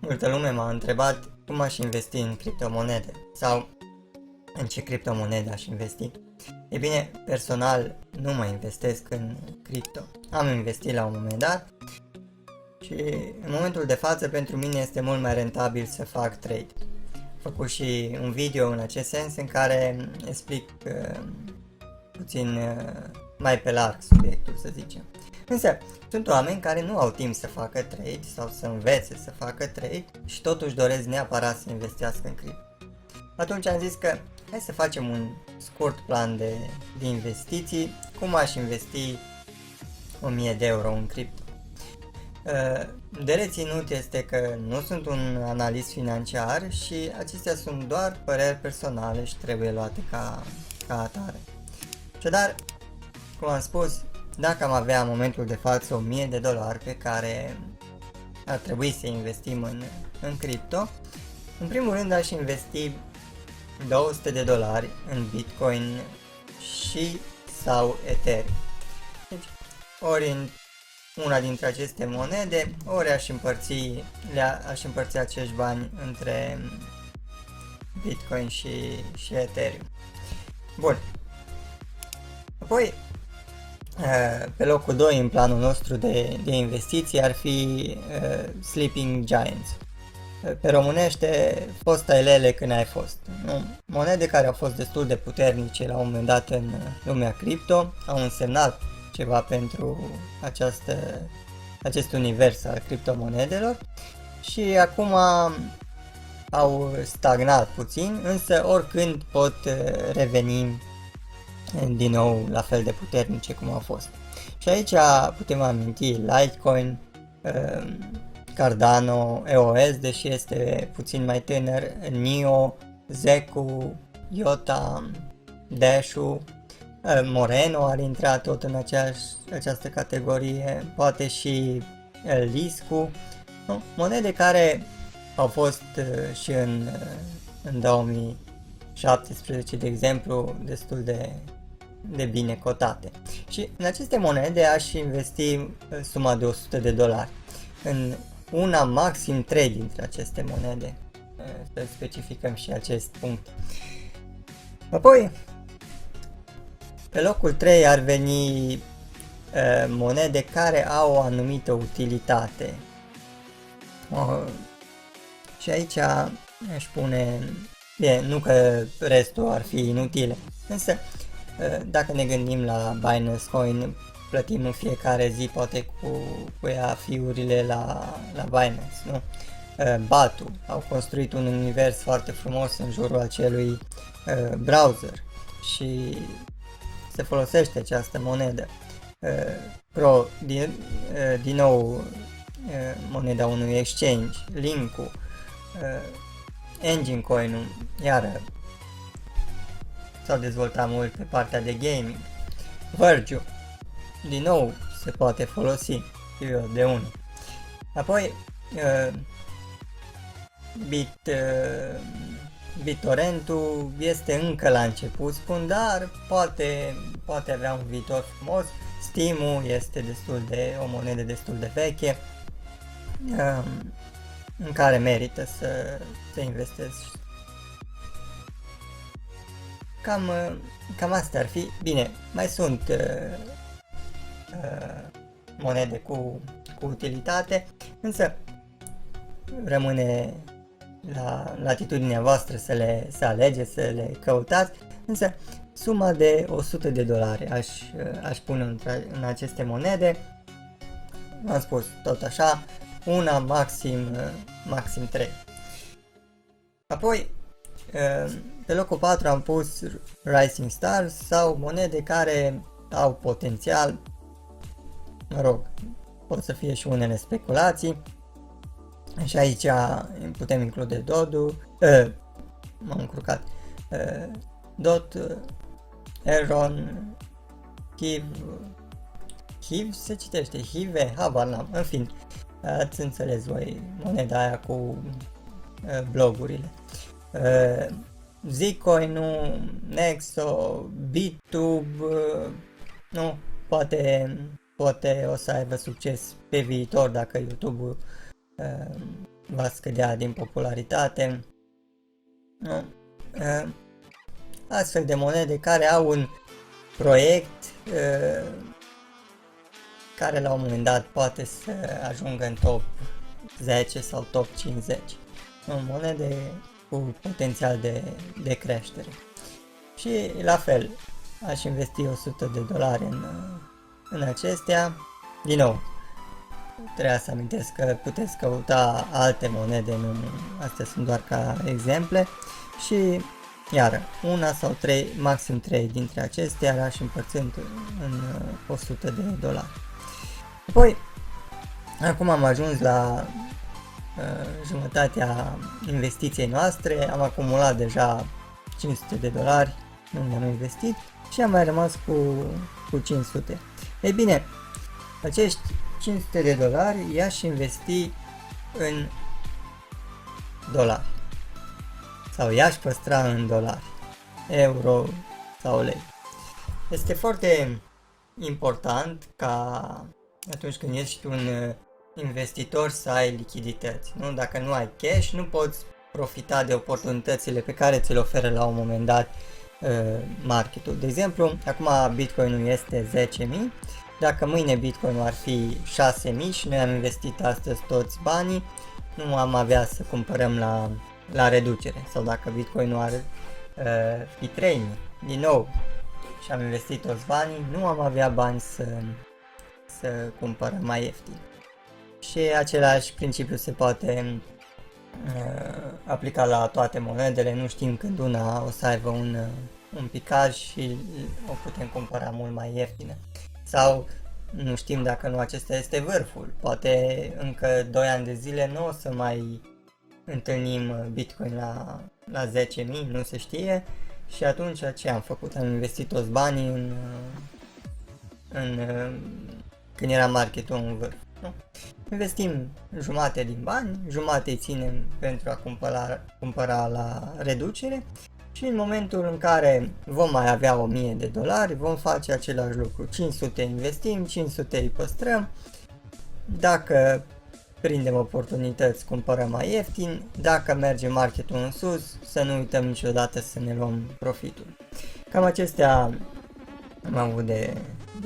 Multă lume m-a întrebat cum aș investi în criptomonede sau în ce criptomonede aș investi. E bine, personal nu mai investesc în cripto. Am investit la un moment dat și în momentul de față pentru mine este mult mai rentabil să fac trade. Am făcut și un video în acest sens în care explic puțin mai pe larg subiectul, să zicem. Însă, sunt oameni care nu au timp să facă trade sau să învețe să facă trade și totuși doresc neapărat să investească în cripto. Atunci am zis că hai să facem un scurt plan de investiții, cum aș investi 1000 de euro în cripto. De reținut este că nu sunt un analist financiar și acestea sunt doar păreri personale și trebuie luate ca atare. Așadar, cum am spus, dacă am avea în momentul de față 1000 de dolari pe care ar trebui să investim în cripto, în primul rând aș investi 200 de dolari în Bitcoin și sau Ethereum. Deci, ori în una dintre aceste monede, ori aș împărți acești bani între Bitcoin și Ethereum. Bun. Apoi, pe locul 2 în planul nostru de investiții ar fi Sleeping Giants. Pe românește, fosta elele când ai fost. Monede care au fost destul de puternice la un moment dat în lumea cripto, au însemnat ceva pentru acest univers al criptomonedelor și acum au stagnat puțin, însă oricând pot reveni din nou la fel de puternice cum au fost. Și aici putem aminti Litecoin, Cardano, EOS, deși este puțin mai tânăr, NIO, Zeku, IOTA, Dashu, Moreno ar intra tot în această categorie, poate și Liscu, monede care au fost și în 2017, de exemplu, destul de bine cotate. Și în aceste monede aș investi suma de 100 de dolari. În una, maxim 3 dintre aceste monede. Să specificăm și acest punct. Apoi, pe locul 3 ar veni monede care au o anumită utilitate. Și aici aș spune, nu că restul ar fi inutile, însă dacă ne gândim la Binance Coin, plătim în fiecare zi poate cu ea fiurile la Binance, nu? Batu au construit un univers foarte frumos în jurul acelui browser și se folosește această monedă. Pro, din nou moneda unui exchange, Link-ul, Engine Coin-ul, iară s-au dezvoltat mult pe partea de gaming. Verge, din nou se poate folosi de unul. Apoi BitTorrent-ul este încă la început, spun, dar poate avea un viitor frumos. Steam-ul este o monedă destul de veche, în care merită să investești. Cam astea ar fi. Bine, mai sunt monede cu utilitate, însă rămâne la latitudinea voastră să alegeți, să le căutați, însă suma de 100 de dolari aș pune în aceste monede. Am spus tot așa, una, maxim 3. Apoi, pe locul 4 am pus Rising Stars sau monede care au potențial, pot să fie și unele speculații. Și aici putem include DOT, Heron, Hiv se citește, Hive, habar n-am, în fin, ați înțeles voi moneda aia cu blogurile. Zcoin, Nexo, BitTube, poate o să aibă succes pe viitor dacă YouTube-ul va scădea din popularitate. Nu? Astfel de monede care au un proiect care la un moment dat poate să ajungă în top 10 sau top 50. Monede cu potențial de creștere. Și la fel, aș investi $100 în acestea. Din nou, trebuie să amintesc că puteți căuta alte monede, nu, astea sunt doar ca exemple. Și iar una sau 3, maxim 3 dintre acestea le-aș împărți în $100. Apoi, acum am ajuns la jumătatea investiției noastre, am acumulat deja $500, nu le-am investit și am mai rămas cu 500. Ei bine, acești $500 i-aș investi în dolari sau i-aș păstra în dolari, euro sau lei. Este foarte important ca atunci când ești un investitor să ai lichidități. Nu? Dacă nu ai cash, nu poți profita de oportunitățile pe care ți le oferă la un moment dat marketul. De exemplu, acum Bitcoin-ul este 10.000, dacă mâine Bitcoin-ul ar fi 6.000 și noi am investit astăzi toți banii, nu am avea să cumpărăm la reducere. Sau dacă Bitcoin-ul ar fi 3.000, din nou, și am investit toți banii, nu am avea bani să cumpărăm mai ieftin. Și același principiu se poate aplica la toate monedele, nu știm când una o să aibă un picaj și o putem cumpăra mult mai ieftină. Sau nu știm dacă nu acesta este vârful, poate încă 2 ani de zile nu o să mai întâlnim Bitcoin la 10.000, nu se știe. Și atunci ce am făcut? Am investit toți banii când era marketul în vârf. Nu? Investim jumate din bani, jumate îi ținem pentru a cumpăra la reducere și în momentul în care vom mai avea $1.000 vom face același lucru. 500 investim, 500 îi păstrăm. Dacă prindem oportunități, cumpărăm mai ieftin. Dacă merge marketul în sus, să nu uităm niciodată să ne luăm profitul. Cam acestea am avut de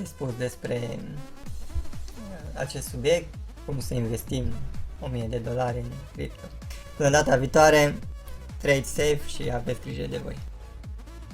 spus despre acest subiect, cum să investim $1.000 în cripto. Până data viitoare, trade safe și aveți grijă de voi.